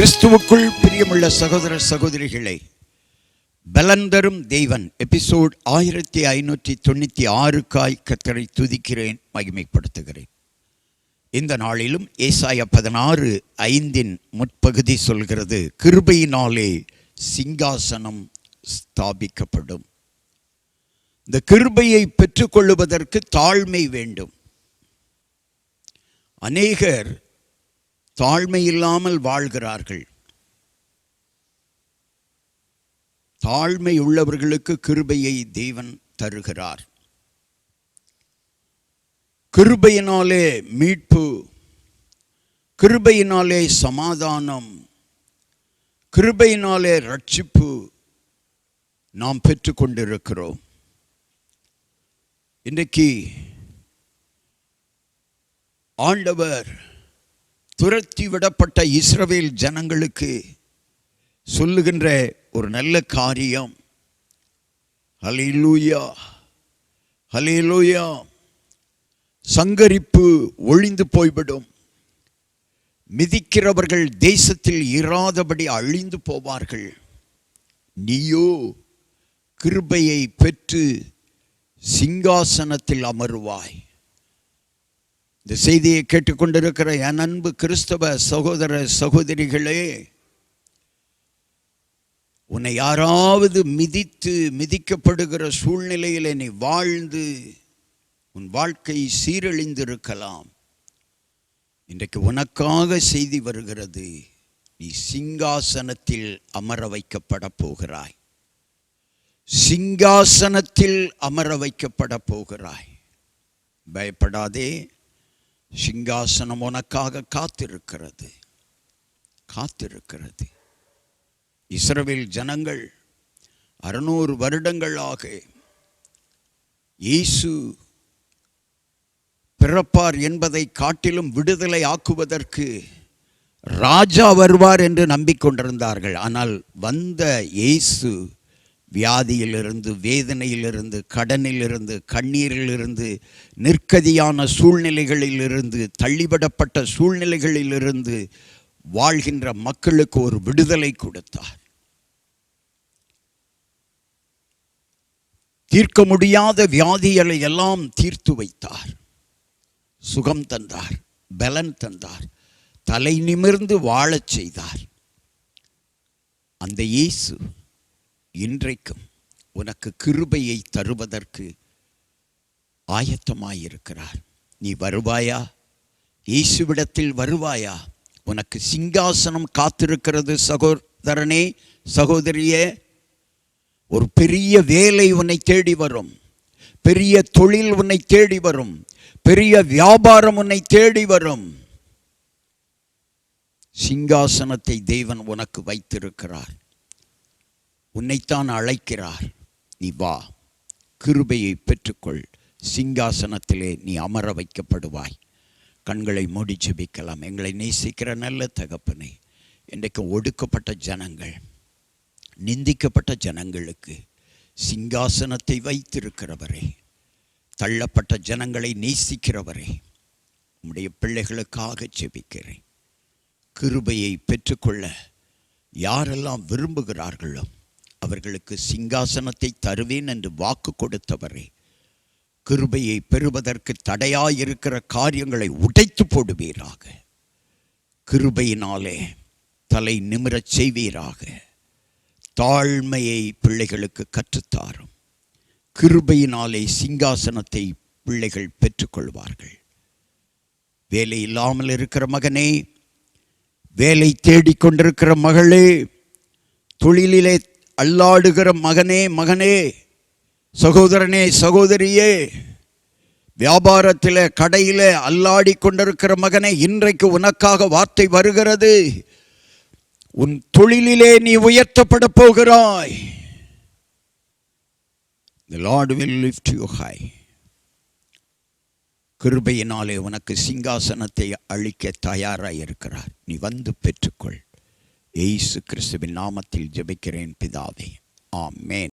கிறிஸ்துவுக்குள் பிரியமுள்ள சகோதர சகோதரிகளை, பலன் தரும் தேவன் எபிசோட் 1596 கர்த்தரை துதிக்கிறேன், மகிமைப்படுத்துகிறேன். இந்த நாளிலும் ஏசாயா 16:5 முற்பகுதி சொல்கிறது, கிருபையினாலே சிங்காசனம் ஸ்தாபிக்கப்படும். இந்த கிருபையை பெற்றுக்கொள்வதற்கு தாழ்மை வேண்டும். அநேகர் தாழ்மை இல்லாமல் வாழ்கிறார்கள். தாழ்மை உள்ளவர்களுக்கு கிருபையை தேவன் தருகிறார். கிருபையினாலே மீட்பு, கிருபையினாலே சமாதானம், கிருபையினாலே ரட்சிப்பு நாம் பெற்றுக்கொண்டிருக்கிறோம். இன்றைக்கு ஆண்டவர் துரத்தி விடப்பட்ட இஸ்ரவேல் ஜனங்களுக்கு சொல்லுகின்ற ஒரு நல்ல காரியம், ஹல்லேலூயா ஹல்லேலூயா, சங்கரிப்பு ஒழிந்து போய்விடும், மிதிக்கிறவர்கள் தேசத்தில் இராதபடி அழிந்து போவார்கள், நீயோ கிருபையை பெற்று சிங்காசனத்தில் அமருவாய். இந்த செய்தியை கேட்டுக்கொண்டிருக்கிற என் அன்பு கிறிஸ்தவ சகோதர சகோதரிகளே, உன்னை யாராவது மிதிக்கப்படுகிற சூழ்நிலையில் நீ வாழ்ந்து உன் வாழ்க்கை சீரழிந்திருக்கலாம். இன்றைக்கு உனக்காக செய்தி வருகிறது, நீ சிங்காசனத்தில் அமர வைக்கப்பட போகிறாய். சிங்காசனத்தில் அமர வைக்கப்பட போகிறாய். பயப்படாதே, சிங்காசனம் உனக்காக காத்திருக்கிறது. இஸ்ரவேல் ஜனங்கள் 600 வருடங்களாக இயேசு பிறப்பார் என்பதை காட்டிலும் விடுதலை ஆக்குவதற்கு ராஜா வருவார் என்று நம்பிக்கொண்டிருந்தார்கள். ஆனால் வந்த இயேசு வியாதியிலிருந்து, வேதனையிலிருந்து, கடனிலிருந்து, கண்ணீரிலிருந்து, நிற்கதியான சூழ்நிலைகளிலிருந்து, தள்ளிவிடப்பட்ட சூழ்நிலைகளிலிருந்து வாழ்கின்ற மக்களுக்கு ஒரு விடுதலை கொடுத்தார். தீர்க்க முடியாத வியாதிகளை எல்லாம் தீர்த்து வைத்தார். சுகம் தந்தார், பலன் தந்தார், தலை நிமிர்ந்து வாழச் செய்தார். அந்த இயேசு இன்றைக்கும் உனக்கு கிருபையை தருவதற்கு ஆயத்தமாயிருக்கிறார். நீ வருவாயா? இயேசுவிடத்தில் வருவாயா? உனக்கு சிங்காசனம் காத்திருக்கிறது. சகோதரனே, சகோதரியே, ஒரு பெரிய வேலை உன்னை தேடி வரும், பெரிய தொழில் உன்னை தேடி வரும், பெரிய வியாபாரம் உன்னை தேடி வரும். சிங்காசனத்தை தேவன் உனக்கு வைத்திருக்கிறார். உன்னைத்தான் அழைக்கிறார். நீ வா, கிருபையை பெற்றுக்கொள், சிங்காசனத்திலே நீ அமர வைக்கப்படுவாய். கண்களை மூடி ஜெபிக்கலாம். எங்களை நேசிக்கிற நல்ல தகப்பனே, இன்றைக்கு ஒடுக்கப்பட்ட ஜனங்கள், நிந்திக்கப்பட்ட ஜனங்களுக்கு சிங்காசனத்தை வைத்திருக்கிறவரே, தள்ளப்பட்ட ஜனங்களை நேசிக்கிறவரே, உம்முடைய பிள்ளைகளுக்காக ஜெபிக்கிறேன். கிருபையை பெற்றுக்கொள்ள யாரெல்லாம் விரும்புகிறார்களோ அவர்களுக்கு சிங்காசனத்தை தருவேன் என்று வாக்கு கொடுத்தவரே, கிருபையை பெறுவதற்கு தடையாயிருக்கிற காரியங்களை உடைத்து போடுவீராக. கிருபையினாலே தலை நிமிரச் செய்வீராக. தாழ்மையை பிள்ளைகளுக்கு கற்றுத்தாரும். கிருபையினாலே சிங்காசனத்தை பிள்ளைகள் பெற்றுக்கொள்வார்கள். வேலை இல்லாமல் இருக்கிற மகனே, வேலை தேடிக்கொண்டிருக்கிற மகளே, தொழிலிலே அல்லாடுகிற மகனே, சகோதரனே, சகோதரியே, வியாபாரத்தில், கடையில் அல்லாடி கொண்டிருக்கிற மகனே, இன்றைக்கு உனக்காக வார்த்தை வருகிறது. உன் தொழிலிலே நீ உயர்த்தப்பட போகிறாய். The Lord will lift you high. கிருபையினாலே உனக்கு சிங்காசனத்தை அளிக்க தயாராக இருக்கிறார். நீ வந்து பெற்றுக்கொள். இயேசு கிறிஸ்துவின் நாமத்தில் ஜெபிக்கிறேன் பிதாவே, ஆமென்.